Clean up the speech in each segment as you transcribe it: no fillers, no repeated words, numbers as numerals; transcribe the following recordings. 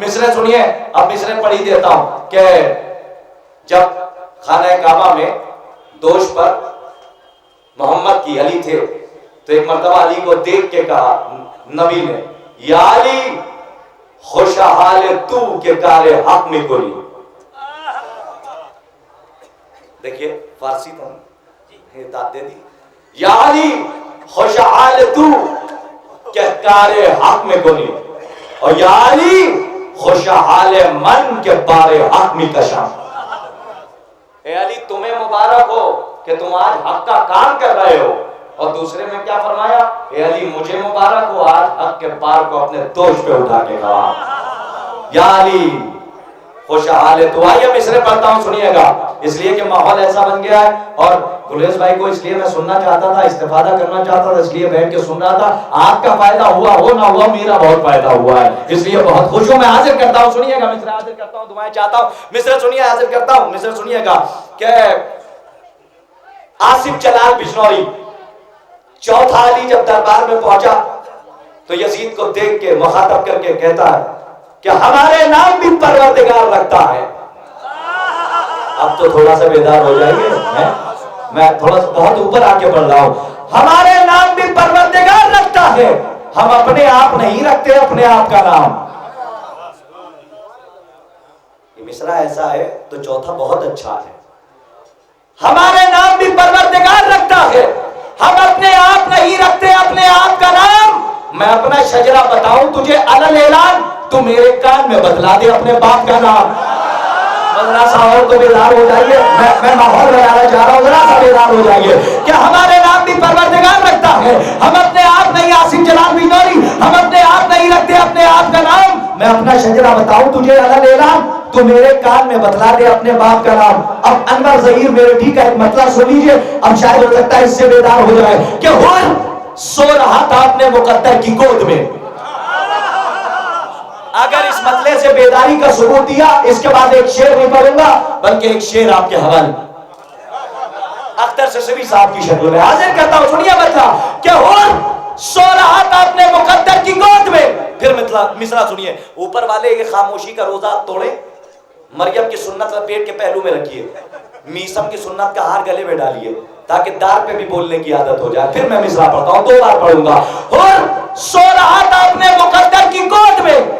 मिसरे सुनिए, अब मिसरे पढ़ी देता हूं कि जब खाना काबा में दोष पर मोहम्मद की अली थे तो एक मर्तबा अली को देख के कहा नबी ने, या अली खुशहाल तू के कारे हक में कोली। देखिए फारसी तो हिदायत दे दी, या अली खुशहाल तू के कारे हक में कोली और या अली खुशहाल मन के बारे हक में कशाम। ए अली तुम्हें मुबारक हो कि तुम आज हक का काम कर रहे हो। और दूसरे में क्या फरमाया, ए अली मुझे मुबारक हो आज हक के बार को अपने दोष पे उठा के कहा। या अली खुशहाल तो आइए मिसरे पढ़ता हूं सुनिएगा, इसलिए कि माहौल ऐसा बन गया है और गुलेश भाई को इसलिए मैं सुनना चाहता था, इस्तेफादा करना चाहता था, इसलिए बैठ के सुन रहा था। आपका फायदा हुआ हो ना हुआ, मेरा बहुत फायदा हुआ है, इसलिए बहुत खुश हूं। मैं हाजिर करता हूं, सुनिएगा मिसरे हाजिर करता हूं, दुआएं चाहता हूं। मिसरे सुनिए, हाजिर करता हूं, मिसरे सुनिएगा कि आसिफ जलाल बिजनौरी चौथा अली जब दरबार में पहुंचा तो यजीद को देख के मुखातब करके कहता है कि हमारे नाम भी परवरदिगार रखता है। अब तो थोड़ा सा बेदार हो जाएंगे, मैं थोड़ा सा बहुत ऊपर आके बढ़ रहा हूं। हमारे नाम भी परवरदिगार रखता है, हम अपने आप नहीं रखते अपने आप का नाम। ये मिसरा ऐसा है तो चौथा बहुत अच्छा है। हमारे नाम भी परवरदिगार रखता है, हम अपने आप नहीं रखते अपने आप का नाम। मैं अपना शजरा बताऊं तुझे अलल ऐलान, तू मेरे कान में बतला दे अपने बाप का नाम। जरा सा और तो बेदार हो जाइए, मैं माहौल बनाना चाह रहा हूं, जरा सा बेदार हो जाइए कि हमारे नाम भी परवरदिगार रखता है, हम अपने आप नहीं। आसिफ जलाल बिजनौरी, हम अपने आप नहीं रखते अपने आप का नाम। मैं अपना शजरा बताऊं तुझे अलल ऐलान, तू मेरे कान में बतला दे अपने बाप का नाम। अब अनवर ज़हीर मेरठी का एक मतलब सुन लीजिए, अब शायद हो सकता है इससे बेदार हो जाए कि हुर सो रहा था अपने मुकद्दर की गोद में। अगर इस मतले से बेदारी का सबूत दिया, इसके बाद एक शेर नहीं पढ़ूंगा बल्कि एक शेर आपके हवाले अख्तर सिसवी साहब की शक्ल में हाजिर करता हूं। सुनिए बच्चा कि हुर सो रहा था अपने मुकद्दर की गोद में। फिर मिसरा सुनिए, ऊपर वाले ये खामोशी का रोजा तोड़े, मरियम की सुन्नत लपेट के पहलू में रखिए, मीसम की सुन्नत का हार गले में डालिए ताकि दार पे भी बोलने की आदत हो जाए। फिर मैं मिसरा पढ़ता हूं, 2 बार पढ़ूंगा। हुर सो रहा था अपने मुकद्दर की गोद में,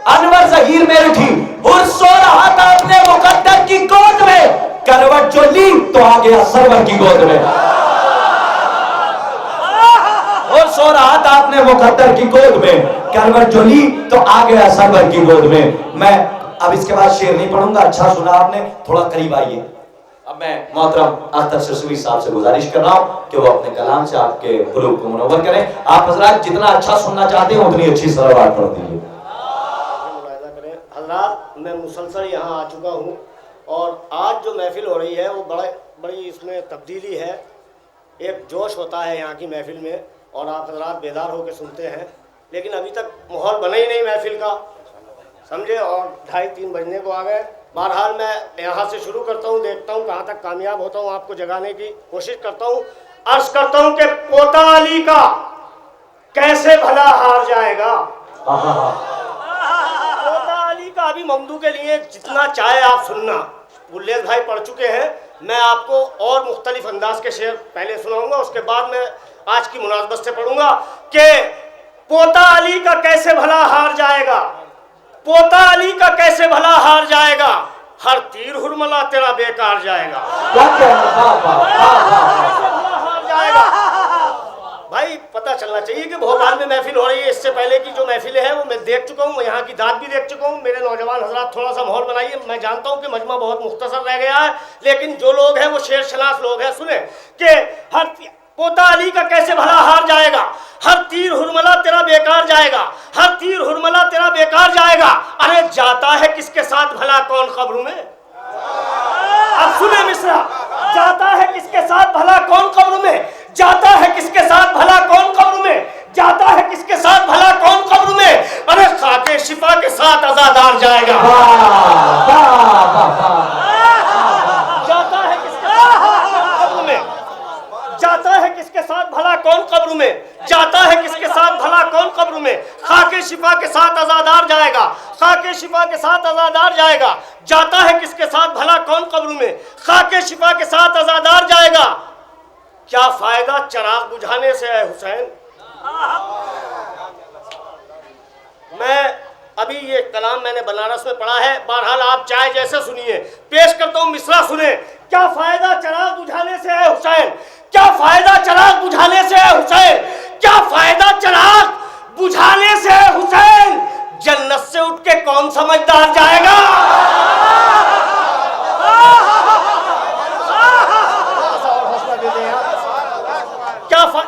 अनवर ज़हीर मेरठी, हुर सो रहा था अपने मुकद्दर की गोद में, करवट जो ली तो आ गया सरवर की गोद में। हुर सो रहा था अपने मुकद्दर की गोद में, करवट जो ली तो आ गया सरवर की गोद में। मैं अब इसके बाद शेर नहीं पढ़ूंगा, अच्छा सुना आपने, थोड़ा करीब आइए। अब मैं मोहतरम अख्तर सिसवी साहब से गुजारिश कर रहा हूं कि वो अपने कलाम से आपके कुलूब को मुनव्वर करें। आप हजरात जितना अच्छा सुनना चाहते हैं उतनी अच्छी सलावत पढ़ दीजिए। हजरात मैं मुसलसल यहाँ आ चुका हूँ और आज जो महफिल हो रही है वो बड़ी इसमें तब्दीली है, एक जोश होता है यहाँ की महफिल में और आप हजरात बेदार होकर सुनते हैं, लेकिन अभी तक माहौल बना ही नहीं महफिल का, समझे, और 2:30-3 बजने को आ गए। बहरहाल मैं यहाँ से शुरू करता हूँ, देखता हूँ कहाँ तक कामयाब होता हूँ, आपको जगाने की कोशिश करता हूँ। अर्ज करता हूँ कि पोता अली का कैसे भला हार जाएगा। पोता अली का अभी ममदू के लिए जितना चाहे आप सुनना, गुलेश भाई पढ़ चुके हैं, मैं आपको और मुख्तलिफ अंदाज के शेर पहले सुनाऊंगा, उसके बाद मैं आज की मुनासबत से पढ़ूंगा कि पोता अली का कैसे भला हार जाएगा, पोता अली का कैसे भला हार जाएगा, हर तीर हुरमला तेरा बेकार जाएगा। हार जाएगा भाई, पता चलना चाहिए कि भोपाल में महफिल हो रही है, इससे पहले की जो महफिलें हैं वो मैं देख चुका हूँ, यहाँ की दाद भी देख चुका हूँ। मेरे नौजवान हजरात थोड़ा सा माहौल बनाइए, मैं जानता हूँ कि मजमा बहुत मुख्तसर रह गया है, लेकिन जो लोग हैं वो शेर शनास लोग हैं, सुने कि हर पोता अली का कैसे भला हार जाएगा, हर तीर हुरमला तेरा बेकार जाएगा, हर तीर हुरमला तेरा बेकार जाएगा। अरे जाता है किसके साथ भला कौन कब्र में। अब सुने मिश्रा, जाता है किसके साथ भला कौन कब्र में, जाता है किसके साथ भला कौन कब्र में, जाता है किसके साथ भला कौन कब्र में। अरे खाके शिफा के साथ आजादार जाएगा। जाता है किसके साथ कब्र में, जाता है किसके साथ भला कौन कब्र में, जाता है किसके साथ भला कौन कब्र में, खाके शिफा के साथ आजादार जाएगा। खाके शिफा के साथ अज़ादार जाएगा। जाता है किसके साथ भला कौन कब्र में, खाके शिफा के साथ अज़ादार जाएगा। क्या फायदा चराग बुझाने से है हुसैन। मैं अभी ये कलाम मैंने बनारस में पढ़ा है, बहरहाल आप चाहे जैसे सुनिए, पेश करता हूँ, मिसरा सुने। क्या फायदा चराग बुझाने से है हुसैन, क्या फायदा चराग बुझाने से है हुसैन, क्या फायदा चराग बुझाने से है हुसैन, जन्नत से उठ के कौन समझदार जाएगा।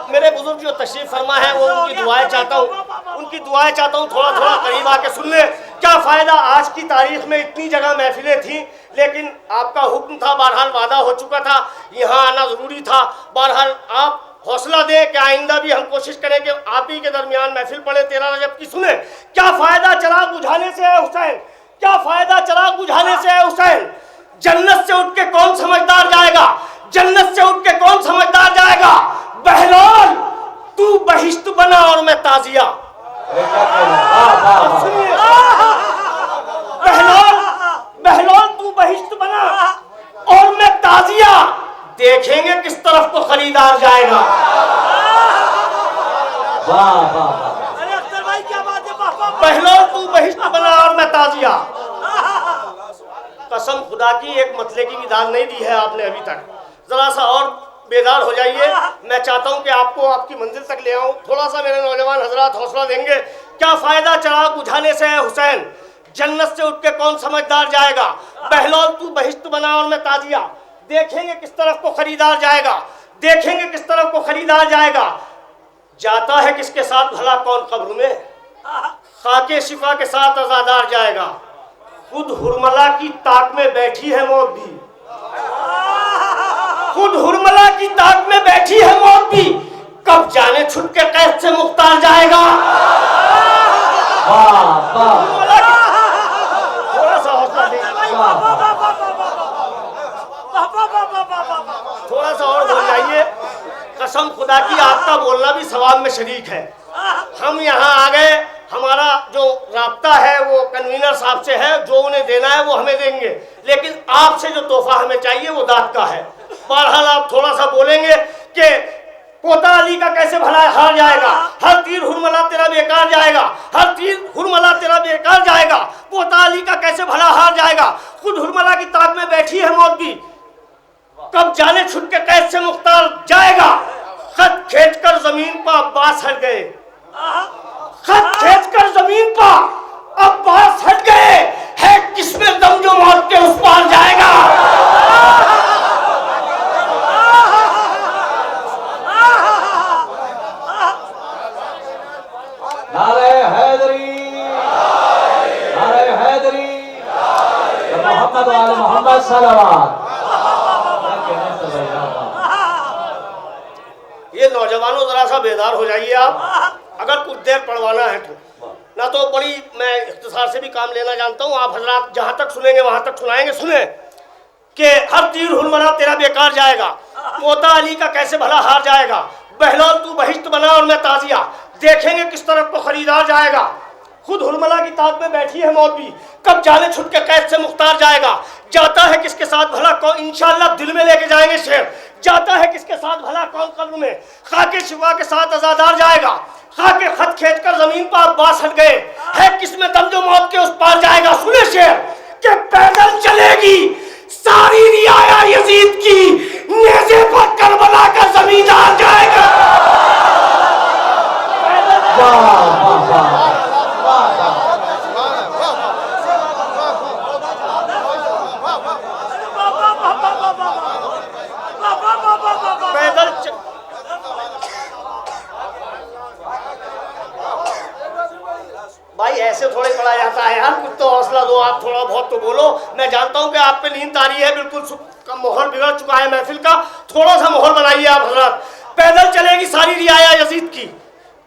मेरे बुजुर्ग जो तशरीफ फरमा है वो उनकी दुआएं चाहता हूँ, थोड़ा थोड़ा करीब आके सुन ले। क्या फायदा, आज की तारीख में इतनी जगह महफिलें थी, लेकिन आपका हुक्म था, बहरहाल वादा हो चुका था, यहाँ आना जरूरी था। बहरहाल आप हौसला दें कि आइंदा भी हम कोशिश करें कि आप ही के दरमियान महफिल पढ़े, 13 रजब की सुने। क्या फायदा चराग बुझाने से है हुसैन, क्या फायदा चराग बुझाने से है हुसैन, जन्नत से उठ के कौन समझदार जाएगा, जन्नत से उठ के कौन समझदार जाएगा। बहलोल तू बहिश्त बना और मैं ताजिया। बहलोल तू बहिश्त बना और मैं ताजिया, देखेंगे किस तरफ को खरीदार जाएगा। बहलोल तू बहिश्त बना और मैं ताजिया। कसम खुदा की एक मतले की भी दाल नहीं दी है आपने अभी तक, जरा सा और बेदार हो जाइए। मैं चाहता हूं कि आपको आपकी मंजिल तक ले आऊं, थोड़ा सा मेरे नौजवान हजरात हौसला देंगे। क्या फायदा चराग बुझाने से है हुसैन, जन्नत से उठ के कौन समझदार जाएगा। बहलोल तू बहिश्त बना और मैं ताजिया, देखेंगे किस तरफ को खरीदार जाएगा, देखेंगे किस तरफ को खरीदार जाएगा। जाता है किसके साथ भला कौन कब्र में, खाके शिफा के साथ अज़ादार जाएगा। खुद हुरमला की ताक में बैठी है मौत भी, खुद हुरमला की ताक में बैठी है मौत भी, कब जाने छुट के कैद से मुख्तार जाएगा। थोड़ा सा हौसला दे, थोड़ा सा और बोल जाइए। कसम खुदा की आपका बोलना भी सवाब में शरीक है। हम यहाँ आ गए, हमारा जो राब्ता है वो कन्वीनर साहब से है, जो उन्हें देना है वो हमें देंगे, लेकिन आपसे जो तोहफा हमें चाहिए वो दाद का है। बहरहाल आप थोड़ा सा बोलेंगे कि पोता अली का कैसे भला हार जाएगा, हर तीर हुरमला तेरा बेकार जाएगा, हर तीर हुरमला तेरा बेकार जाएगा। पोता अली का कैसे भला हार जाएगा, खुद हुरमला की ताक में बैठी है मौत भी, कब जाने छुट के कैद से मुख्तार जाएगा। खत खींच कर जमीन पर अब्बास हट गए, खत खींच कर जमीन पर अब्बास हट गए, है किसमें दम जो मौत के उस पार जाएगा। नारे हैदरी, नारे हैदरी, मोहम्मद वाले मोहम्मद सलावत। ये नौजवानों जरा सा बेदार हो जाइए आप, अगर कुछ देर पढ़वाना है तो, ना तो बड़ी मैं इख्तिसार से भी काम लेना जानता हूँ। आप हजरात जहाँ तक सुनेंगे वहाँ तक सुनाएंगे। सुने कि हर तीर हुरमला तेरा बेकार जाएगा, पोता अली का कैसे भला हार जाएगा। बहलोल तू बहिश्त बना और मैं ताजिया, देखेंगे किस तरफ को खरीदार जाएगा। खुद हुरमला की ताक में बैठी है मौत भी, कब जाने छुट के कैद से मुख्तार जाएगा। जाता है किसके साथ भला कौन, इंशाअल्लाह दिल में लेके जाएंगे शेर। जाता है किसके साथ भला कौन कब्र में, खाके शिफा के साथ अज़ादार जाएगा। खाके खत खींच कर जमीन पर अब्बास हट गए, है किसमें दम जो मौत के उस पार जाएगा। सुने शेर कि पैदल चलेगी सारी रियाया यजीद की, नेज़े पर करबला का जमींदार जाएगा। भाई ऐसे थोड़े पढ़ा जाता है यार, कुछ तो हौसला दो, आप थोड़ा बहुत तो बोलो। मैं जानता हूँ कि आप पे नींद आ रही है, बिल्कुल माहौल बिगड़ चुका है महफिल का, थोड़ा सा माहौल बनाइए आप हजरात। पैदल चलेगी सारी रियाया यजीद की,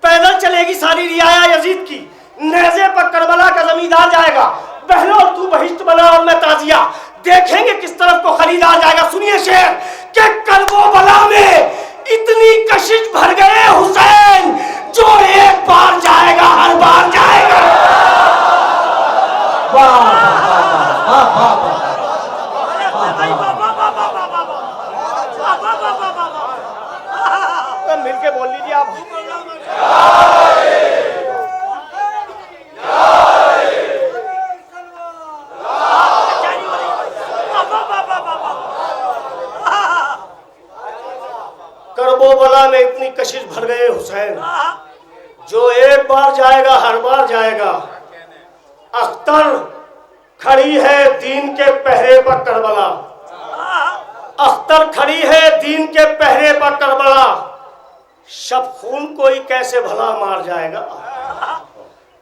पैदल चलेगी सारी रियाया यजीद की, नेज़े पर करबला का जमींदार जाएगा। बहलोल तू बहिश्त बना और मैं ताजिया, देखेंगे किस तरफ को खरीदार जाएगा। सुनिए शेर कि करबो बला में इतनी कशिश भर गए हुसैन, जो एक बार जाएगा हर बार जाएगा। तो मिलके बोल लीजिए आप। करबो बला में इतनी कशिश भर गए हुसैन, जो एक बार जाएगा हर बार जाएगा। अख्तर खड़ी है दीन के पहरे पर करबला, अख्तर खड़ी है दीन के पहरे पर करबला, शब खून कोई कैसे भला मार जाएगा।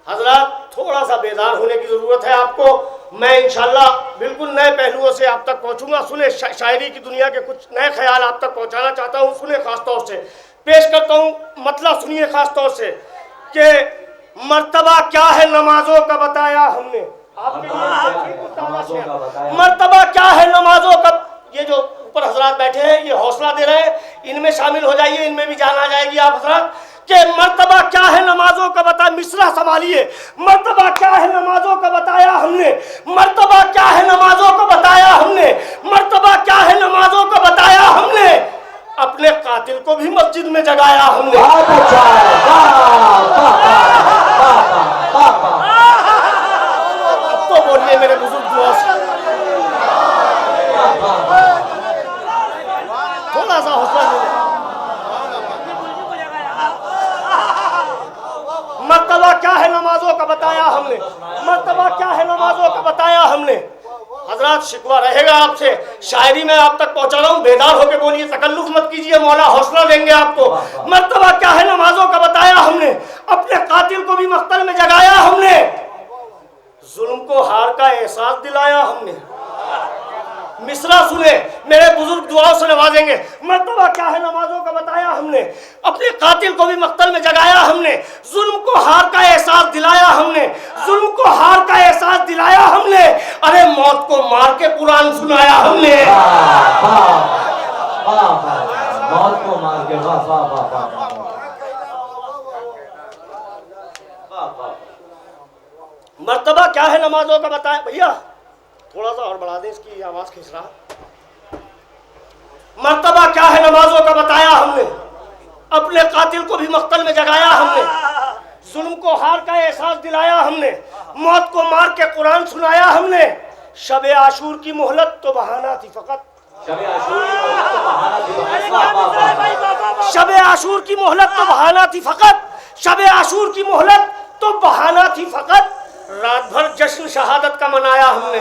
हजरत थोड़ा सा बेदार होने की जरूरत है आपको। मैं इंशाल्लाह बिल्कुल नए पहलुओं से आप तक पहुंचूंगा। सुने, शायरी की दुनिया के कुछ नए ख्याल आप तक पहुंचाना चाहता हूं। सुने, खास तौर से पेश करता हूं, मतलब सुनिए खास तौर से कि मर्तबा क्या है नमाजों का बताया हमने। मर्तबा क्या है नमाजों का, ये जो ऊपर हजरात बैठे हैं ये हौसला दे रहे हैं, इनमें शामिल हो जाइए, इनमें भी जान आ जाएगी आप हजरात कि मर्तबा क्या है नमाजों का बताया। मिसरा संभालिए। मर्तबा क्या है नमाजों का बताया हमने, मर्तबा क्या है नमाजों का बताया हमने, मर्तबा क्या है नमाजों का बताया हमने, अपने कातिल को भी मस्जिद में जगाया हमने। अब तो बोलिए मेरे बुजुर्ग दुआ से, थोड़ा सा हौसला दे। मर्तबा क्या है नमाजों का बताया हमने, मर्तबा क्या है नमाजों का बताया हमने। हजरत शिकवा रहेगा आपसे, शायरी में आप तक पहुंचा रहा हूं, बेदार होकर बोलिए, तकल्लुफ मत कीजिए, मौला हौसला देंगे आपको। मर्तबा क्या है नमाजों का बताया हमने, अपने कातिल को भी मख्तल में जगाया हमने, जुल्म को हार का एहसास दिलाया हमने। मिसरा सुने, मेरे बुजुर्ग दुआओं से नवाजेंगे। मर्तबा क्या है नमाजों का बताया हमने, अपने कातिल को भी मख्तल में जगाया हमने, जुल्म को हार का एहसास दिलाया हमने, जुल्म को हार का एहसास दिलाया हमने, अरे मौत को मार के कुरान सुनाया हमने। मौत को मार के, वाह वाह वाह वाह। मर्तबा क्या है नमाजों का बताया। भैया थोड़ा सा और बढ़ा दे, इसकी आवाज खींच रहा। मर्तबा क्या है नमाजों का बताया हमने, अपने कातिल को भी मख्तल में जगाया हमने, जुल्म को हार का एहसास दिलाया हमने, मौत को मार के कुरान सुनाया हमने। शब आशूर की मोहलत तो बहाना थी फकत, शब आशूर की मोहलत तो बहाना थी फकत, शब आशूर की मोहलत तो बहाना थी फकत, शब आशूर की मोहलत तो बहाना थी फकत, रात भर जश्न शहादत का मनाया हमने।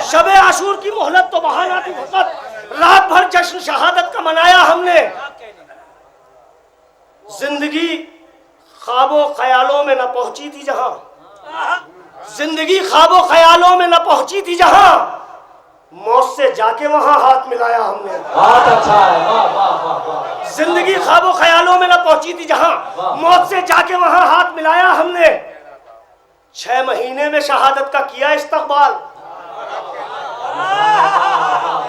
शब आशूर की मोहलत तो बहाना थी फकत, रात भर जश्न शहादत का मनाया हमने। जिंदगी ख्वाबों ख्यालों में न पहुंची थी जहां, जिंदगी ख्वाबों ख्यालों में न पहुंची थी जहां, मौत से जाके वहां हाथ मिलाया हमने। बहुत अच्छा है, वाह वाह वाह वाह। जिंदगी ख्वाबों ख्यालों में न पहुंची थी जहां, मौत से जाके वहां हाथ मिलाया हमने। 6 महीने में शहादत का किया इस्तकबाल,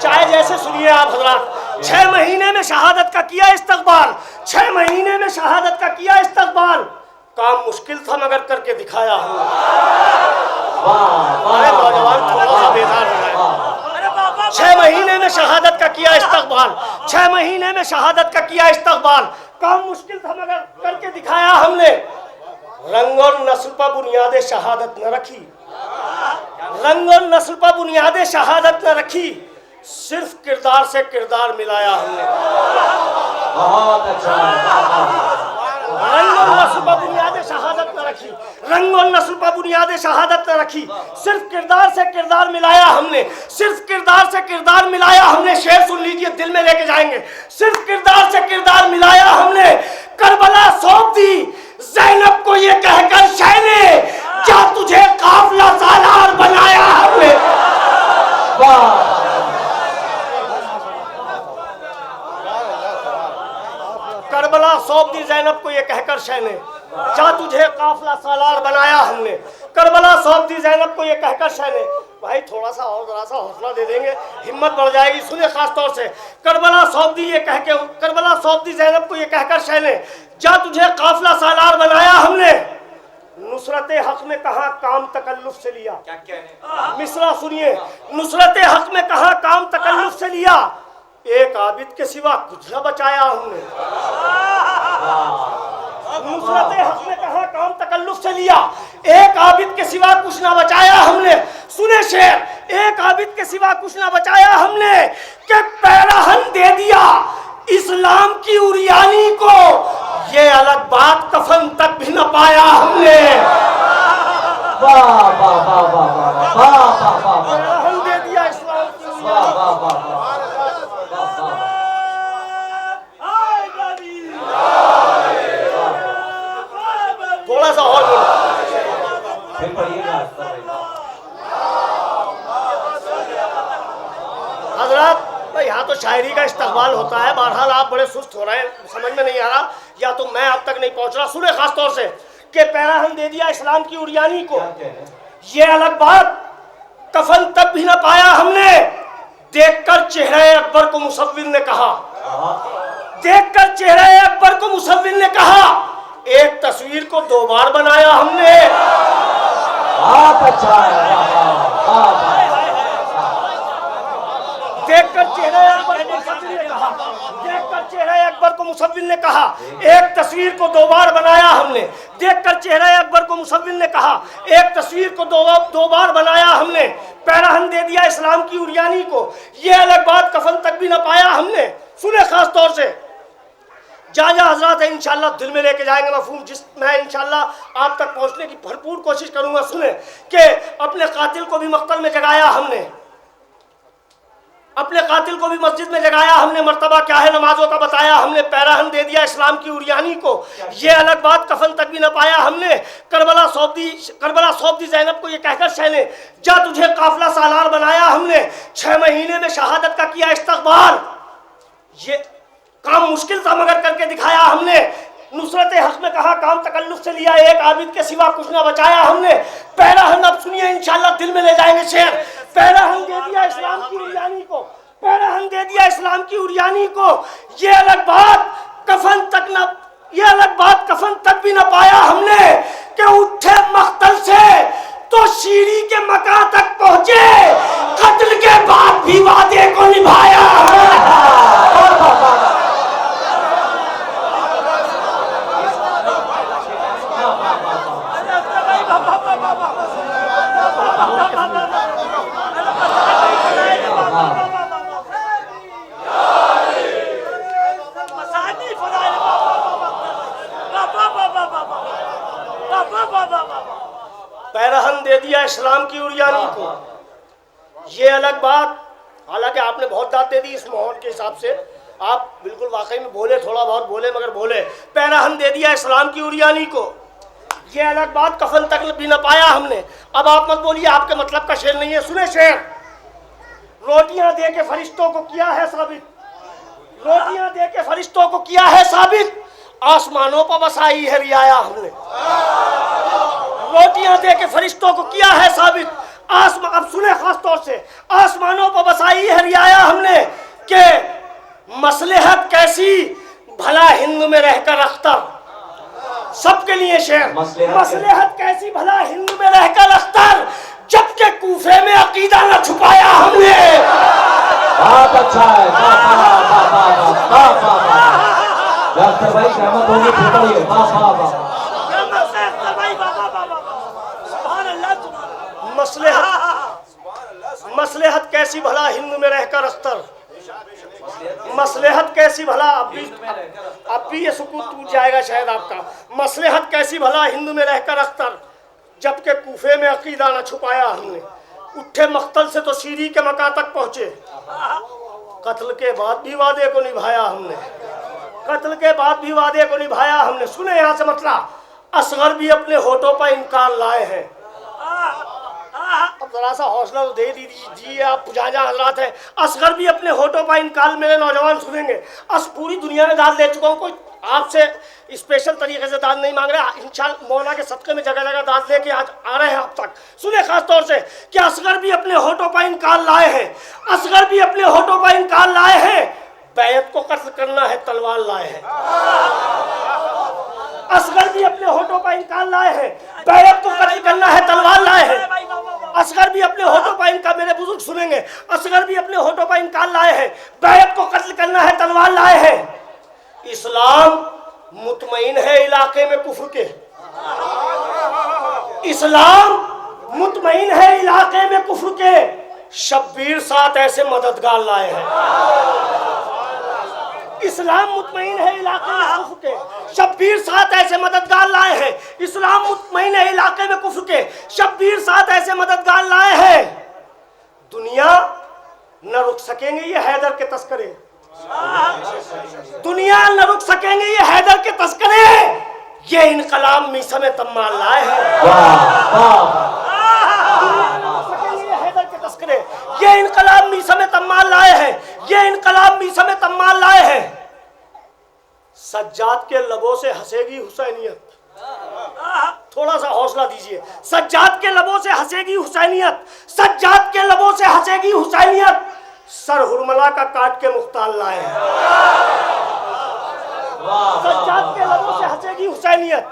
चाहे जैसे सुनिए आप हजरात, 6 महीने में शहादत का किया इस्तकबाल, 6 महीने में शहादत का किया इस्तकबाल, काम मुश्किल था मगर करके दिखाया हमने। अरे नौजवान थोड़ा सा बेदार हो जाए। 6 महीने में शहादत का किया इस्तकबाल, 6 महीने में शहादत का किया इस्तकबाल, काम मुश्किल था मगर करके दिखाया हमने। रंग और नस्ल पर बुनियाद शहादत न रखी, रंग और नस्ल पर बुनियाद शहादत न रखी, सिर्फ किरदार से किरदार मिलाया हमने। बहुत अच्छा, रंग और नस्ल पर बुनियाद शहादत न रखी, रंग और नस्ल पर बुनियाद शहादत न रखी, सिर्फ किरदार से किरदार मिलाया हमने, सिर्फ किरदार से किरदार मिलाया हमने। शेर सुन लीजिए, दिल में लेके जाएंगे। सिर्फ किरदार से किरदार मिलाया हमने, करबला सौंप दी ज़ैनब को ये कहकर शहने, क्या तुझे काफिला सालार बनाया हमने। करबला सौंप दी ज़ैनब को ये कहकर शहने, जा तुझे काफिला सालार बनाया हमने। करबला सौंप दी ज़ैनब को ये कहकर शहने। भाई थोड़ा सा और जरा सा हौसला दे देंगे, हिम्मत बढ़ जाएगी। सुने खास तौर से, करबला सौंप दी ये कह के, करबला सौंप दी ज़ैनब को ये कहकर शहने, जा तुझे काफिला सालार बनाया हमने। नुसरत हक में कहा काम तकल्लुफ से लिया। क्या कहने? मिसरा सुनिए, नुसरत हक में कहा काम तकल्लुफ से लिया, एक आबिद के सिवा कुछ न बचाया हमने। नुसरत हक में कहा काम तकल्लुफ से लिया, एक आबिद के सिवा कुछ ना बचाया हमने। सुने शेर, एक आबिद के सिवा कुछ ना बचाया हमने कि पैराहन दे दिया इस्लाम की उरियानी को, ये अलग बात कफन तक भी न पाया हमने। वाह वाह वाह वाह वाह वाह वाह, पैराहन दे दिया इस्लाम की उरियानी को। वाह वाह वाह। थोड़ा सा और बोलो। फिर पढ़िएगा। हजरत यहाँ तो शायरी का इस्तेमाल होता है, बहरहाल आप बड़े सुस्त हो रहे हैं, समझ में नहीं आ रहा, या तो मैं अब तक नहीं पहुंच रहा। सुने खास तौर से कि पैराहन दे दिया इस्लाम की उरियानी को, ये अलग बात कफन तक भी न पाया हमने। देखकर चेहरे अकबर को मुसव्विर ने कहा, देखकर चेहरे अकबर को मुसव्विर ने कहा, एक तस्वीर को 2 बार बनाया हमने। बहुत अच्छा है। देखकर चेहरे अकबर को मुसव्विर ने कहा, देखकर चेहरे अकबर को मुसव्विर ने कहा, एक तस्वीर को 2 बार बनाया हमने। देखकर चेहरे अकबर को मुसव्विर ने कहा, एक तस्वीर को 2 बार बनाया हमने। पैराहन दे दिया इस्लाम की उरियानी को, ये अलग बात कफन तक भी न पाया हमने। सुने खास तौर से जहाँ हजरात है इंशाल्लाह दिल में लेके जाएंगे मफहूम, जिस मैं इंशाल्लाह आप तक पहुँचने की भरपूर कोशिश करूँगा। सुने कि अपने कातिल को भी मक्तल में जगाया हमने, अपने कातिल को भी मस्जिद में जगाया हमने, मर्तबा क्या है नमाजों का बताया हमने। पैराहन दे दिया इस्लाम की उरियानी को, ये अलग बात कफन तक भी न पाया हमने। करबला सौंप दी ज़ैनब को ये कहकर शहने, जा तुझे काफिला सालार बनाया हमने। 6 महीने में शहादत का किया इस्तकबाल, ये काम मुश्किल था मगर करके दिखाया हमने। नुसरत हक में कहा काम तकल्लुफ से लिया, एक आबिद के सिवा कुछ ना बचाया हमने। पैराहन अब सुनिए इंशाल्लाह दिल में ले जाएंगे शेर। पैराहन दे दिया इस्लाम की उरियानी को, पैराहन दे दिया इस्लाम की उरियानी को, ये अलग बात कफन तक न, ये अलग बात कफन तक भी न पाया हमने कि उठे मख्तल से तो शीरी के मकां तक पहुंचे, कत्ल के बाद भी वादे को निभाया। पैराहन दे दिया इस्लाम की उरियानी को, ये अलग बात। हालांकि आपने बहुत दाद दे दी इस माहौल के हिसाब से, आप बिल्कुल वाकई में बोले, थोड़ा बहुत बोले मगर बोले। पैराहन दे दिया इस्लाम की उरियानी को, ये अलग बात कफन तक भी न पाया हमने। अब आप मत बोलिए आपके मतलब का शेर नहीं है। सुने शेर, रोटियां दे के फरिश्तों को किया है साबित, रोटियां दे के फरिश्तों को किया है साबित, आसमानों पर बसाई है रियाया हमने। रोटियां दे के फरिश्तों को किया है साबित, अब सुने खास तौर से, आसमानों पर बसाई है रियाया हमने कि मसलहत कैसी भला हिंद में रहकर अख्तर। सबके लिए शेर, मसलहत कैसी भला हिंद में रहकर अख्तर, जबकि कूफे में अकीदा न छुपाया हमने। बहुत अच्छा है। डॉक्टर भाई सहमत होंगे, पकड़िए। मसलहत कैसी भला हिंद में रहकर अख्तर, मसलहत कैसी भला, अब भी ये सुकून टूट जाएगा शायद आपका। मसलहत कैसी भला हिंद में रहकर अख्तर, जबकि कूफे में अकीदा न छुपाया हमने। उठे मख्तल से तो शीरी के मकां तक पहुंचे, कत्ल के बाद भी वादे को निभाया हमने, कत्ल के बाद भी वादे को निभाया हमने। सुने यहाँ से मतलब, असगर भी अपने होठों पर इनकार लाए हैं। अब जरा सा हौसला तो दे दीजिए आप, जहाँ हजरात है। असगर भी अपने होठों पर इनकार, मेरे नौजवान सुनेंगे। पूरी दुनिया में दाद ले चुका हूँ, कोई आपसे स्पेशल तरीके से दाद नहीं मांग रहा। इंशाअल्लाह मौला के सदक़े में जगह जगह दाद लेके आज आ रहे हैं आप तक। सुने खास तौर से कि असगर भी अपने होठों पर इनकार लाए हैं, असगर भी अपने होठों पर इनकार लाए हैं, बैत को कत्ल करना है तलवार लाए हैं। असगर भी अपने होठों पर इनकार लाए हैं, बैरक को कत्ल करना है तलवार लाए हैं। असगर भी अपने होठों पर इनका, मेरे बुजुर्ग सुनेंगे, असगर भी अपने होठों पर इनकार लाए हैं। बैरक को कत्ल करना है तलवार लाए हैं। इस्लाम मुतमईन है इलाके में कुफ्र के, इस्लाम मुतमईन है इलाके में कुफ्र के, शब्बीर साथ ऐसे मददगार लाए हैं। इस्लाम मुतमईन है इलाके में कुफ्र के, शब्बीर साथ ऐसे मददगार लाए हैं। इस्लाम मुतमईन है इलाके में कुफ्र के, शब्बीर साथ ऐसे मददगार लाए हैं। दुनिया न रुक सकेंगे ये हैदर के तस्करे, दुनिया न रुक सकेंगे ये हैदर के तस्करे, ये इनकलाब मीसा में तम्माल लाए हैं। ये इनकलाब मीसा में तम्माल लाए हैं, ये इनकलाब मीसा में तम्माल लाए हैं। सज्जाद के लबों से हंसेगी हुसैनियत, थोड़ा सा हौसला दीजिए। सज्जाद के लबों से हंसेगी हुसैनियत, सज्जाद के लबों से हंसेगी हुसैनियत, सर हुरमला का काट के मुख्तार लाए हैं। सज्जाद के लबों से हंसेगी हुसैनियत,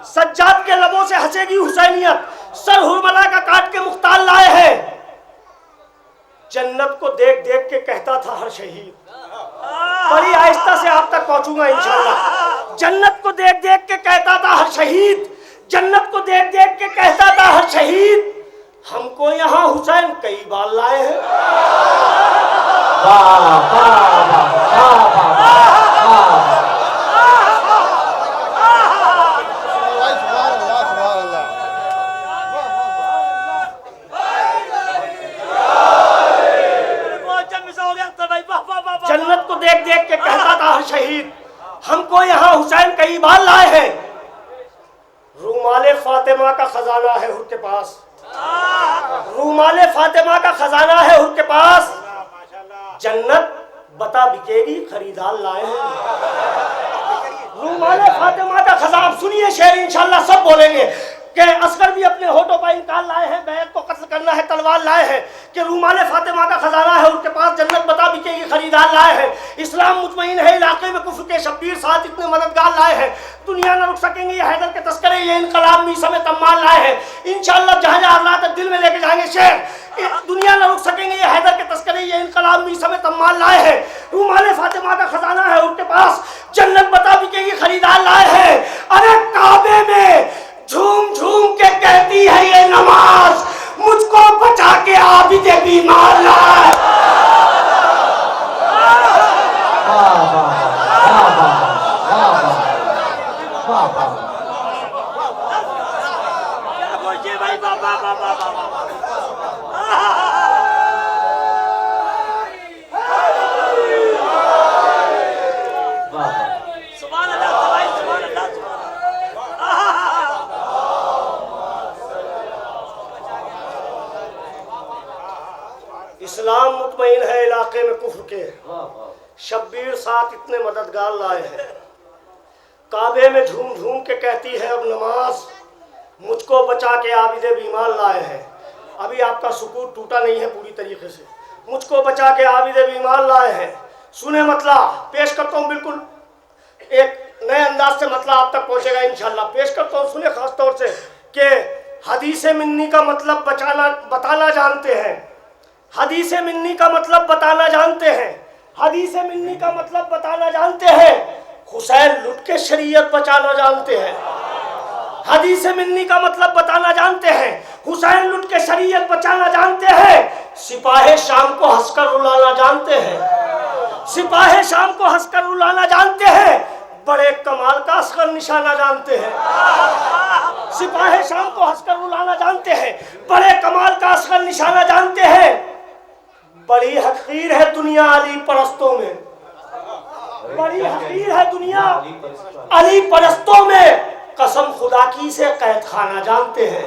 सज्जाद के लबों से हंसेगी हुसैनियत, सर हुरमला का काट के मुख्तार लाए हैं। जन्नत को देख देख के कहता था हर शहीद, बड़ी आहिस्ता से आप तक पहुंचूंगा इंशाल्लाह। जन्नत को देख देख के कहता था हर शहीद, जन्नत को देख देख के कहता था हर शहीद, हमको यहाँ हुसैन कई बार लाए हैं। जन्नत को देख देख के कहता था हर शहीद, हमको यहाँ हुसैन कई बार लाए हैं। रूमाले फातिमा का खजाना है हुर के पास, रूमाले फातिमा का खजाना है हुर के पास, जन्नत बता बिकेगी खरीदार लाए हैं। रूमाले फातिमा का खजाना, सुनिए शेर इंशाल्लाह सब बोलेंगे कि असगर भी अपने होठों पर इनकार लाए हैं, बैत को कत्ल करना है तलवार लाए हैं, कि रूमाले फातिमा का खजाना है उनके पास, जन्नत बता बिकेगी खरीदार लाए हैं। इस्लाम मुतमईन है इलाके में कुफ्र के, शब्बीर साथ इतने मददगार लाए हैं। दुनिया न रुक सकेंगे ये हैदर के तस्करे, ये इनकलाब मीसा में तम्माल लाए हैं। इंशाअल्लाह जहाँ जहाँ अल्लाह तक दिल में लेके जाएंगे शेर, दुनिया न रुक सकेंगे ये हैदर के तस्करे, ये इनकलाब मीसा में तम्माल लाए हैं। रूमाले फातिमा का खजाना है उनके पास, जन्नत बता बिकेगी खरीदार लाए हैं। अरे काबे में झूम झूम के कहती है ये नमाज, मुझको बचा के आबिदे बीमार लाए। इस्लाम मुतमईन है इलाके में कुफ्र के, शब्बीर साथ इतने मददगार लाए हैं। काबे में झूम झूम के कहती है अब नमाज, मुझको बचा के आबिदे बीमार लाए हैं। अभी आपका सुकून टूटा नहीं है पूरी तरीके से, मुझको बचा के आबिदे बीमार लाए हैं। सुने मतला पेश करता हूँ, बिल्कुल एक नए अंदाज से मतला आप तक पहुँचेगा इंशाल्लाह। पेश करता हूँ, सुने खास तौर से कि हदीसे मिन्नी का मतलब बताना जानते हैं, हदीसे मिन्नी का मतलब बताना जानते हैं, हदीसे मिन्नी का मतलब बताना जानते हैं। हुसैन लुट के शरीयत बचाना जानते हैं, हदीसे मिन्नी का मतलब बताना जानते हैं। हुसैन लुट के शरीयत बचाना जानते हैं। सिपाहे शाम को हंसकर रुलाना जानते हैं, सिपाहे शाम को हंसकर रुलाना जानते हैं। बड़े कमाल का असगर निशाना जानते हैं, सिपाहे शाम को हंसकर रुलाना जानते हैं। बड़े कमाल का असगर निशाना जानते हैं। बड़ी हकीर है दुनिया अली परस्तों में, बड़ी हकीर है दुनिया अली परस्तों में, कसम खुदा की से कैद खाना जानते हैं।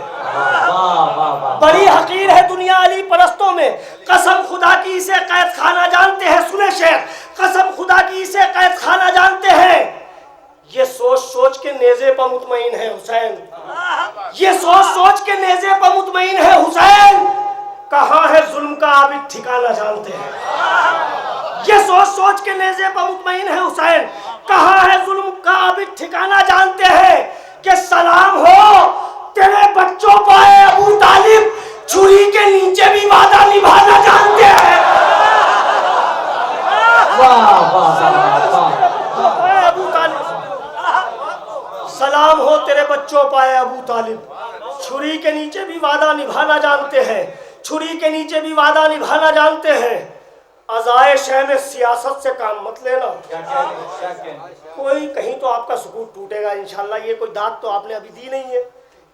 बड़ी हकीर है दुनिया अली परस्तों में, कसम खुदा की से कैद खाना जानते हैं। सुने शेर, कसम खुदा की से कैद खाना जानते हैं। ये सोच सोच के नेज़े पर मुतमईन है हुसैन, ये सोच सोच के नेज़े पर मुतमईन है हुसैन। कहाँ है जुल्म का आबिद ठिकाना जानते हैं। ये सोच सोच के नेज़े पर मुतमईन है हुसैन। कहाँ है जुल्म का आबिद ठिकाना जानते हैं। कि सलाम हो तेरे बच्चों पाए अबू तालिब छुरी के नीचे भी वादा निभाना जानते हैं। अबू तालिब, सलाम हो तेरे बच्चों पाए अबू तालिब, छुरी के नीचे भी वादा निभाना जानते हैं, छुरी के नीचे भी वादा निभाना जानते हैं। अज़ाए शह में सियासत से काम मत लेना। कोई कहीं तो आपका सुकून टूटेगा इंशाल्लाह। ये कोई दाद तो आपने अभी दी नहीं है,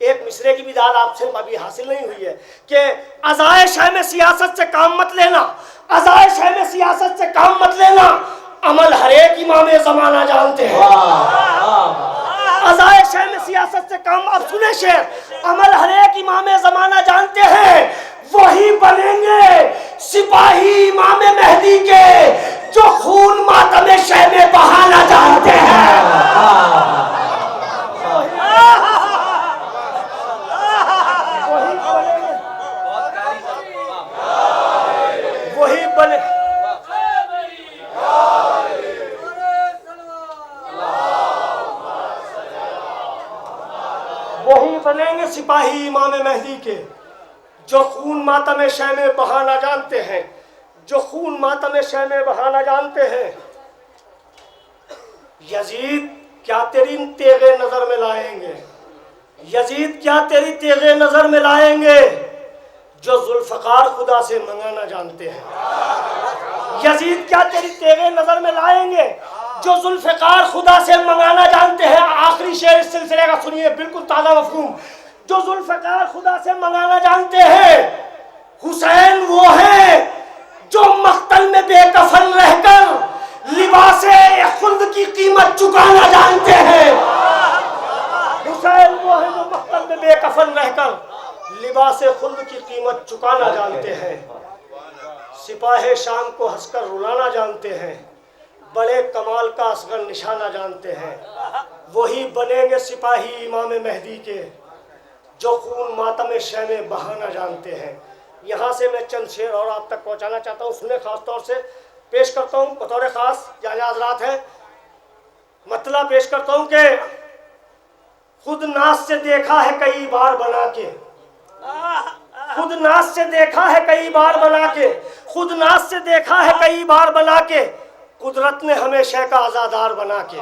एक मिसरे की भी दाद आपसे अभी हासिल नहीं हुई है कि अज़ाए शह में सियासत से काम मत लेना, अज़ाए शह में सियासत से काम मत लेना। अमल हर एक इमाम ज़माना जानते हैं। अज़ाए शह में सियासत से काम, अब सुने शेर, अमल हर एक इमाम ज़माना जानते हैं, वही बनेंगे सिपाही इमाम मेहदी के जो खून मातम शह में बहाना जानते हैं। वही बने, वही बनेंगे सिपाही इमाम मेहदी के जो खून मातम शह में बहाना जानते हैं, जो खून मातम शह में बहाना जानते हैं। यजीद क्या तेरी तेगे नजर में लाएंगे, यजीद क्या तेरी तेगे नजर में लाएंगे जो जुल्फकार खुदा से मंगाना जानते हैं। यजीद क्या तेरी तेगे नजर में लाएंगे जो जुल्फकार खुदा से मंगाना जानते हैं। आखिरी शेर इस सिलसिले का सुनिए, बिल्कुल ताज़ा मफहूम। जो जुल्फकार खुदा से मंगाना जानते हैं, हुसैन वो है जो मख्तल में बेकफन रहकर लिबासे खुल्द की कीमत चुकाना जानते हैं। हुसैन वो है जो मख्तल में बेकफन रहकर लिबासे खुल्द की कीमत चुकाना जानते हैं। सिपाहे शाम को हंसकर रुलाना जानते हैं, बड़े कमाल का असगर निशाना जानते हैं। वही बनेंगे सिपाही इमाम मेहदी के जो खून मातम शह में बहाना जानते हैं। यहाँ से मैं चंद शेर और आप तक पहुँचाना चाहता हूँ, सुने। खास तौर से पेश करता हूँ बतौर ख़ास, जाने हज़रात हैं, मतला पेश करता हूँ कि खुद नाज से देखा है कई बार बना के, खुद नाज से देखा है कई बार बना के, खुद नाज से देखा है कई बार बना के, कुदरत ने हमें शह का आज़ादार बना के।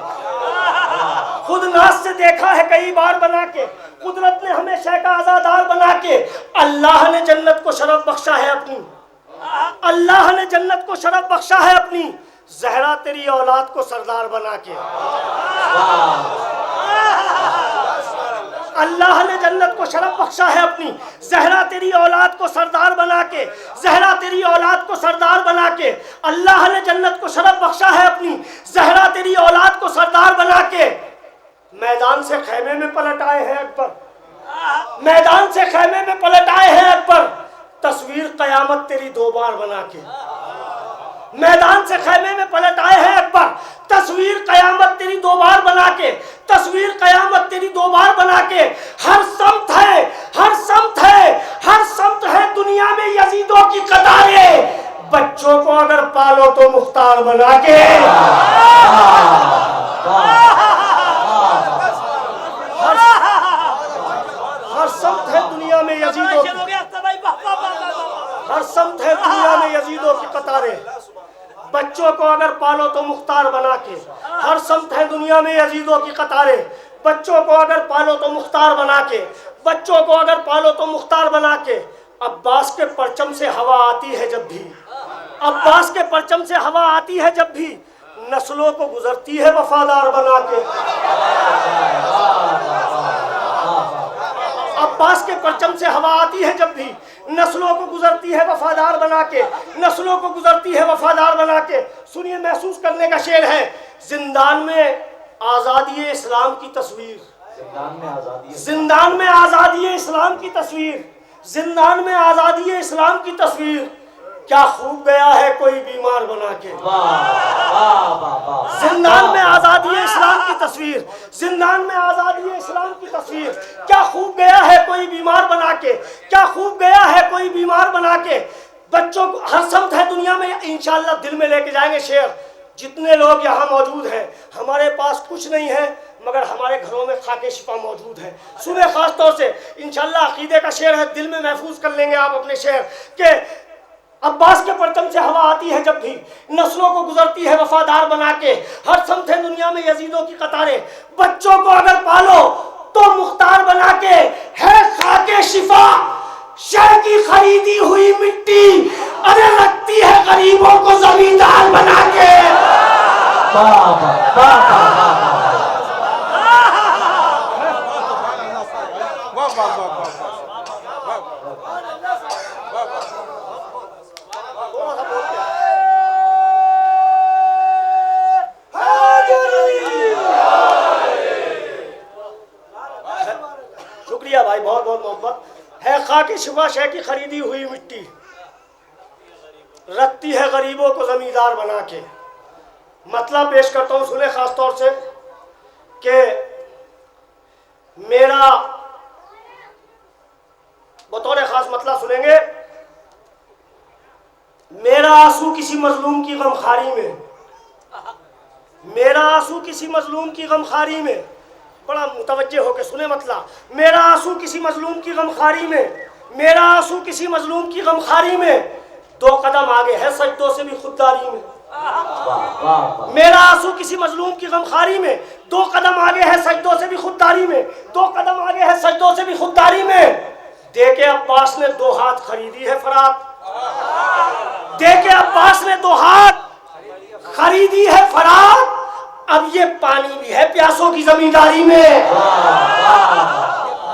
खुद नाज से देखा है कई बार बना के, कुदरत ने हमें शह का आज़ादार बना के। अल्लाह ने जन्नत को शरफ बख्शा है अपनी, अल्लाह ने जन्नत को शरफ बख्शा है अपनी, ज़हरा तेरी औलाद को सरदार बना के। अल्लाह ने जन्नत को शरफ बख्शा है अपनी, ज़हरा तेरी औलाद को सरदार बना के, ज़हरा तेरी औलाद को सरदार बना के। अल्लाह ने जन्नत को शरफ बख्शा है अपनी, ज़हरा तेरी औलाद को सरदार बना के। मैदान से खैमे में पलट आए हैं अकबर, मैदान से खैमे में पलट आए हैं अकबर, तस्वीर कयामत तेरी दो बार बना के। मैदान से खैमे में पलट आए हैं अकबर, तस्वीर कयामत तेरी दो बार बना के, तस्वीर कयामत तेरी दो बार बना के। हर समत है, हर समत है, हर समत है दुनिया में यजीदों की कतारें, बच्चों को अगर पालो तो मुख्तार बना के। हर समत है दुनिया में यजीदों की, हर समत है दुनिया में यजीदों की कतारें, बच्चों को अगर पालो तो मुख्तार बना के। हर समत है दुनिया में यजीदों की कतारें, बच्चों को अगर पालो तो मुख्तार बना के, बच्चों को अगर पालो तो मुख्तार बना के। अब्बास के परचम से हवा आती है जब भी, अब्बास के परचम से हवा आती है जब भी, नस्लों को गुजरती है वफादार बना के। अब्बास के परचम से हवा आती है जब भी, नस्लों को गुजरती है वफादार बना के, नस्लों को गुजरती है वफादार बना के। सुनिए, महसूस करने का शेर है। जिंदान में आज़ादी इस्लाम की तस्वीर, जिंदान में आज़ादी इस्लाम की तस्वीर, जिंदान में आज़ादी इस्लाम की तस्वीर, क्या खूब गया है कोई बीमार बना के। जिंदान में आज़ादी इस्लाम की तस्वीर, जिंदान में आज़ादी इस्लाम की तस्वीर, क्या खूब गया है कोई बीमार बना के, क्या खूब गया है कोई बीमार बना के। बच्चों को हर समत है दुनिया में, इंशाअल्लाह दिल में लेके जाएंगे शेर। जितने लोग यहाँ मौजूद हैं, हमारे पास कुछ नहीं है, मगर हमारे घरों में खाके शिफा मौजूद है। सुने खास तौर से इंशाल्लाह अकीदे का शेर है, दिल में महफूज कर लेंगे आप अपने शेर के। अब्बास के परचम से हवा आती है जब भी, नस्लों को गुजरती है वफादार बना के, हर समत दुनिया में यजीदों की कतारें। बच्चों को अगर पालो तो मुख्तार बना के, है खाके शिफा शह की खरीदी हुई मिट्टी, अरे रखती है गरीबों को जमींदार बना के। शुक्रिया भाई, बहुत बहुत मोहब्बत है। खाके शिफा शह की खरीदी हुई मिट्टी, रखती है गरीबों को जमींदार बना के। मतलब पेश करता हूं, सुने खास तौर से कि मेरा बतौर खास मतलब सुनेंगे, मेरा आंसू किसी मजलूम की गमखारी में, मेरा आंसू किसी मजलूम की गमखारी में, बड़ा मुतवज्जे होकर सुने मतलब, मेरा आंसू किसी मजलूम की गमखारी में, मेरा आंसू किसी मजलूम की गमखारी में, 2 कदम आगे है सजदों से भी खुददारी में। मेरा आंसू किसी मजलूम की गमखारी में, 2 कदम आगे है सजदों से भी खुददारी में, 2 कदम आगे है सजदों से भी खुददारी में। देके अब्बास ने 2 हाथ खरीदी है फरात, देके अब्बास ने 2 हाथ खरीदी है फरात, अब ये पानी भी है प्यासों की जमींदारी में।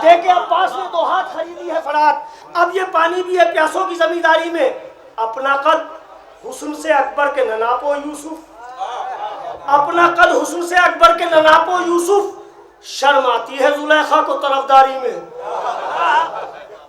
देके अब्बास ने 2 हाथ खरीदी है फरात, अब ये पानी भी है प्यासों की जमींदारी में। अपना कद हुस्न से अकबर के ननापो यूसुफ, अपना कद हुस्न से अकबर के ननापो यूसुफ, शर्म आती है जुलेखा को तरफदारी में।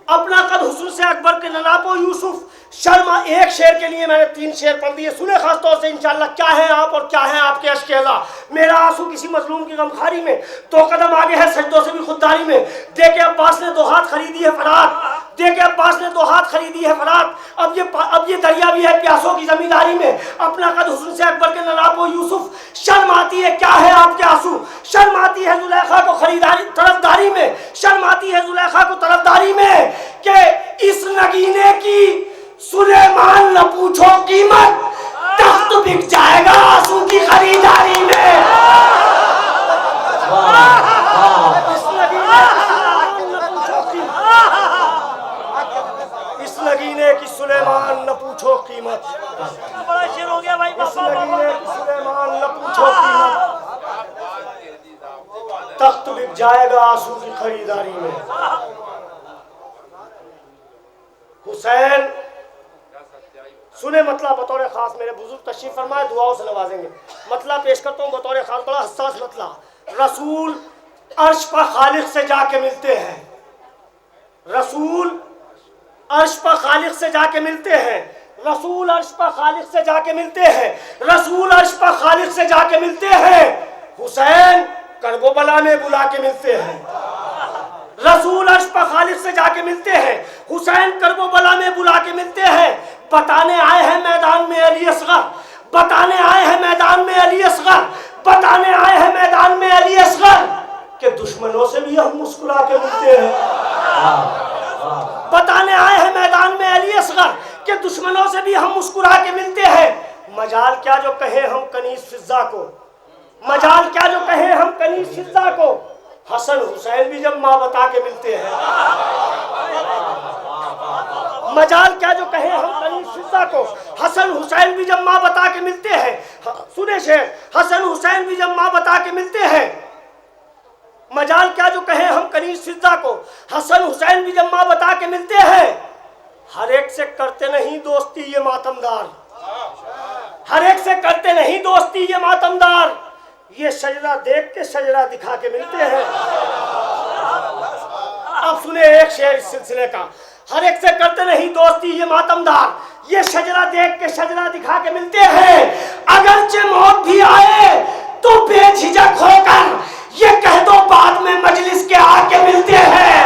अपना कद हुस्न से अकबर के ननापो यूसुफ, शर्मा। एक शेर के लिए मैंने 3 शेर पढ़ दिए, सुने खास तौर से इंशाल्लाह। क्या है आप और क्या है आपके अश्केज़ा। मेरा आंसू किसी मजलूम की गमखारी में, 2 कदम आगे है सजदों से भी खुददारी में। देके अब्बास ने 2 हाथ खरीदी है फरात, देके अब्बास ने 2 हाथ खरीदी है फरात, अब ये दरिया भी है प्यासों की जमींदारी में। अपना कद हुस्न से अकबर के ननापो यूसुफ, शर्म आती है क्या है आपके आंसू, शर्म आती है जुलेखा को खरीदारी तरफदारी में, शर्म आती है जुलेखा को तरफदारी में। कि इस नगीने की सुलेमान न पूछो कीमत, तख्त बिक जाएगा आंसू की खरीदारी में। इस नगीने की सुलेमान न पूछो कीमत, बड़ा शेर हो गया भाई। इस नगीने की सुलेमान न पूछो कीमत, तख्त बिक जाएगा आंसू की खरीदारी में। हुसैन, सुने मतलब बतौर खास, मेरे बुजुर्ग तशरीफ फरमाए, दुआओं से नवाजेंगे। मतलब पेश करता हूँ बतौर खास, बड़ा हसास मतलब। रसूल अर्श पर खालिक से जाके मिलते हैं, रसूल अर्श पर खालिक से जाके मिलते हैं, रसूल अर्श पर खालिक से जाके मिलते हैं, रसूल अर्श पर खालिक से जाके मिलते हैं। हुसैन करबो बला में बुला के मिलते हैं, रसूल अर्श पर खालिक से जाके मिलते हैं, हुसैन करबो बला में बुला के मिलते हैं। बताने आए हैं मैदान में अली असगर, बताने आए हैं मैदान में अली असगर, बताने आए हैं मैदान में अली असगर, कि दुश्मनों से भी हम मुस्कुरा के मिलते हैं। बताने आए हैं मैदान में अली असगर, कि दुश्मनों से भी हम मुस्कुरा के मिलते हैं। मजाल क्या जो कहे हम कनीज फिजा को, मजाल क्या जो कहे हम कनीज फिजा को, हसन हुसैन भी जब माँ बता के मिलते हैं। मजाल क्या जो कहे हम कनीज फिजा को, हसन हुसैन भी जब माँ बता के मिलते हैं। सुने शेर, हसन हुसैन भी जब माँ बता के मिलते हैं। मजाल क्या जो कहे हम कनीज फिजा को, हसन हुसैन भी जब माँ बता के मिलते हैं। हर एक से करते नहीं दोस्ती ये मातमदार, हर एक से करते नहीं दोस्ती ये मातमदार, ये सजदा देख के सजदा दिखा के मिलते हैं। अब सुने एक शेर इस सिलसिले का, हर एक से करते नहीं दोस्ती ये मातमदार, ये सजदा देख के सजदा दिखा के मिलते हैं। अगरचे मौत भी आए तो बेझिझक होकर ये कह दो बाद में मजलिस के आके मिलते हैं।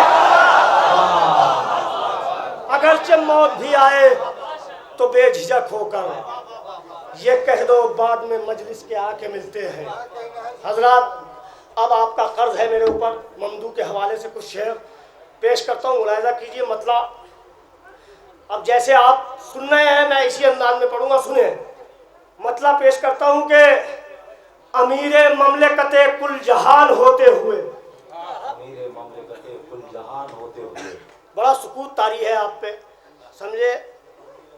अगरचे मौत भी आए तो बेझिझक होकर ये कह दो बाद में मजलिस के आके मिलते हैं। हजरात, अब आपका कर्ज है मेरे ऊपर, ममदू के हवाले से कुछ शेर पेश करता हूँ, मुलाहिजा कीजिए मतलब। अब जैसे आप सुन रहे हैं मैं इसी अंदाज में पढ़ूंगा, सुने। मतलब पेश करता हूँ कि अमीरे ममलकते कुल जहान होते हुए, अमीरे ममलकते कुल जहान होते हुए, बड़ा सुकूत तारी है आप पे, समझे,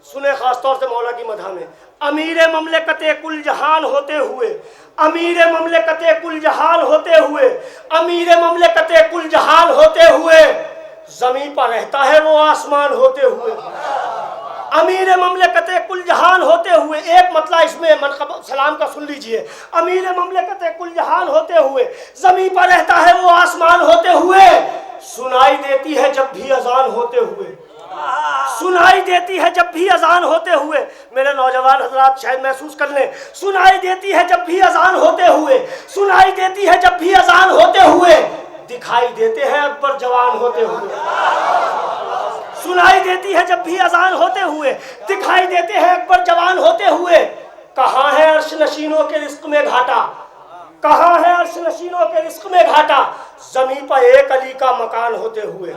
सुने खास तौर से मौला की मदह में। अमीरे ममलकते कुल जहान होते हुए, अमीरे ममलकते कुल जहान होते हुए, अमीरे ममलकते कुल जहान होते हुए, जमीन पर रहता है वो आसमान होते हुए। अमीर ममलकते कुल जहान होते हुए, एक मतलब इसमें मनक़ब सलाम का सुन लीजिए। अमीर ममलकते कुल जहान होते हुए, जमीन पर रहता है वो आसमान होते हुए, सुनाई देती है जब भी अजान होते हुए, सुनाई देती है जब भी अजान होते हुए। मेरे नौजवान हजरात शायद महसूस कर लें, सुनाई देती है जब भी अजान होते हुए, सुनाई देती है जब भी अजान होते हुए, दिखाई देते हैं अकबर जवान होते हुए। सुनाई देती है जब भी अजान होते हुए, दिखाई देते हैं अकबर जवान होते हुए। कहाँ है अर्श नशीनों के रिस्क में घाटा, कहाँ है अर्श नशीनों के रिस्क में घाटा, जमीन पर एक अली का मकान होते हुए।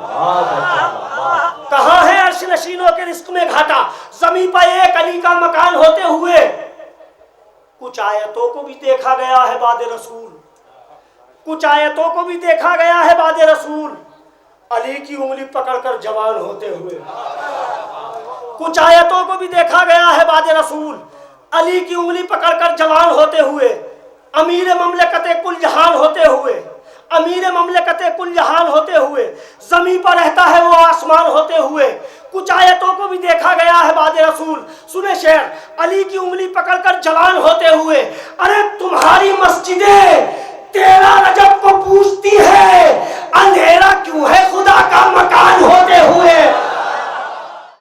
कहाँ है अर्श नशीनों के रिस्क में घाटा, जमीन पर एक अली का मकान होते हुए। कुछ आयतों को भी देखा गया है बाद रसूल, कुछ आयतों को भी देखा गया है बाद रसूल, अली की उंगली पकड़कर जवान होते हुए। कुछ आयतों को भी देखा गया है बाद रसूल, अली की उंगली पकड़कर जवान होते हुए। अमीर ममलकते कुल जहान होते हुए, अमीर ममलकते कुल जहान होते हुए, जमीन पर रहता है वो आसमान होते हुए। कुछ आयतों को भी देखा गया है बाद रसूल, सुने शेर, अली की उंगली पकड़कर जवान होते हुए। अरे तुम्हारी मस्जिदें 13 रजब को पूछती है, अंधेरा क्यों है खुदा का मकान होते हुए।